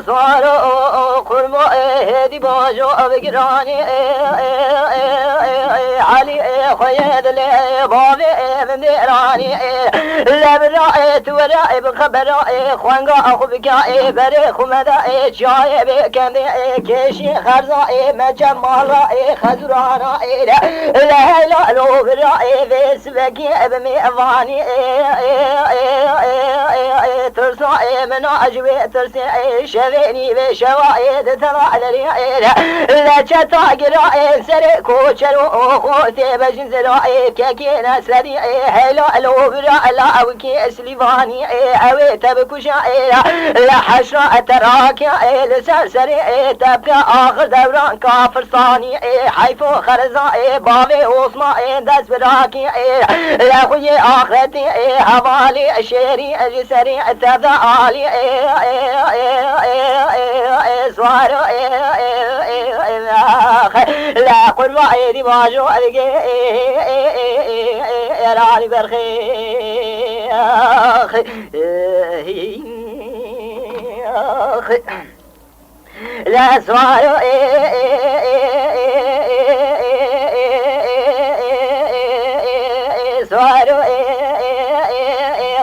سوارو قربا هدي باجو بقراني علي خيد لي بابي بميراني لبرائي تورائي بخبرائي خوانقا أخو بكائي بريخ ومدائي جاي بكندي كيشي خرزائي مجمالائي خزرانائي لا لا لو برائي بسبكي بميفاني ترسائي من عجبي ترسائي شبيني بشوائد ترعلني لا تتاقرائي سري كوشرو خوتي بجنزرائي كاكينا سريعي هلو لو برا لا وكي سليفاني اوي تبكوشائي لا حشرة تراكي لسرسري تبقى آخر دوران كافر صاني حيث خرزائي بابي وصمائي دس براكي لا خوي آخرتي هوالي شيري جسري تبدا عالي سوارو لا قربا ايدي باجو راني برخيخ لا سوارو سوارو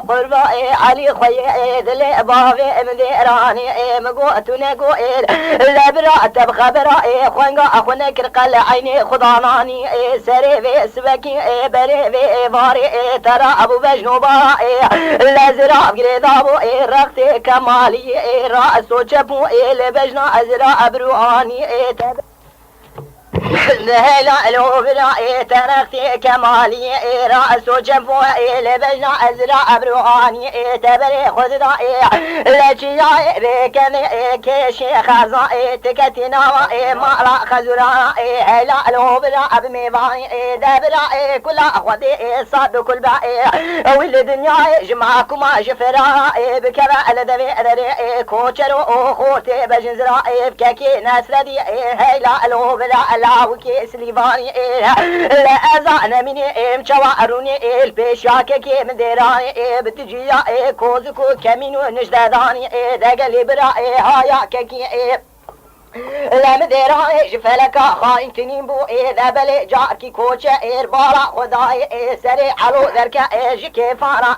قربا علي خيد لي بابي مديراني مقوت ونقويل لبرات بخبرائي خوانقا اخونك رقل عيني خضاناني سري في سبكي بري في باري ترى ابو بجنوبائي لزرا بقريضابو رختي كمالي رأسو جبو لبجنا ازرا برواني لا لو برائي ترختي كمالي رأسو جنبوئي لبجنا أزرع بروحاني تبري خذرائي لجيائي بكني كيشي خزائي تكتي نوائي مارا خزرائي لا لو برا بميباني دبرائي كل أخوتي صاد كل بائي واللي دنياي جمعكما جفرائي بكبا لدبي ذريئي كوشرو أخوتي بجنزرائي بكاكي ناس رديئي لا لو برا وكي سليفاني لا أزعنا مني مشواروني البيشاكي مديراني بتجيا كوزكو كمينو نجداداني دقلي برائي هايا ككي لا مديراني جفلك خاين تنينبو إذا بلي جاركي كوشة إربارا خداي سري حلو ذركا جكي فارا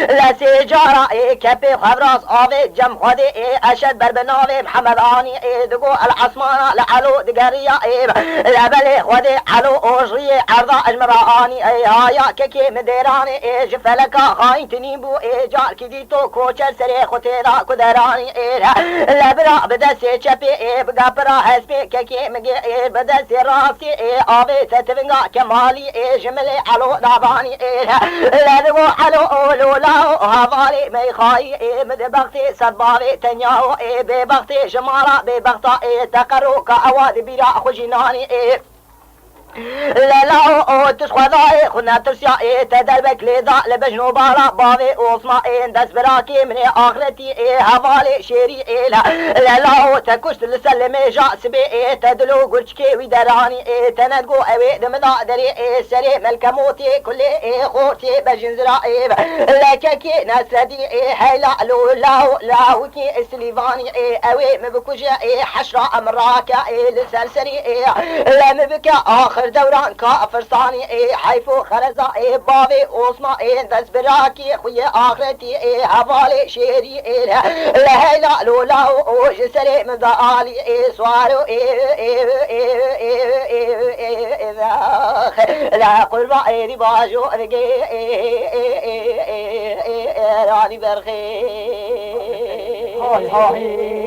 لا سيجارة كبي خبراس آوي جم خدي أشد بربناوي محمداني دقو العصمانة لحلو دقاريا لا بلي خدي حلو أجري عرضا أجمراني هايا ككي مديراني جفلك خاين تنينبو جاركي ديتو كوشة سري خطيرا كدراني لا برا بدا سيجبي بقبرا حسبي كي مجي بدا سراسي آبي تتبنغا كمالي جملي علو داباني لا دقو علو لولاو هوالي ميخاي مدبغتي صدباري تنياو ببغتي جمارا ببغتا تقرو كأواد بيرا خجناني لا لا تسخذاي خنا ترسيا تدربك لذا لبجنو بارا بابي وصمائين دس براكي من آخرتي هوالي شيري لا لا تكشت لسلمي جاسبي تدلو قرشكي ويدراني تندقو اوي دمدا دري سري ملكموتي كلي خوتي بجنزرائي لككي ناسردي حيلا لو لاو لاوكي سليفاني اوي مبكوجا حشرة امراكا لسلسري لا مبكا آخر دوران كافر صاني حيفو خرزا بابي اوسما دس براكي خويا اخرتي هوالي شيري لا لا لولا جسري مدالي سوارو لا قربا ايدي باجو راني برخي هاي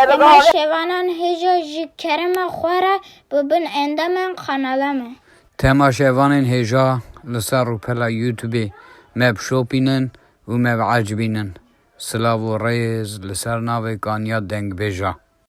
تماشاوانان هجا جی کرم خوره ببین اندامن قنالمه تماشاوانان هجا لسر رو پلا یوتیوبی مب شوپینن و مب عجبینن سلاو و ریز لسر ناوی کانیا دنگ بیجا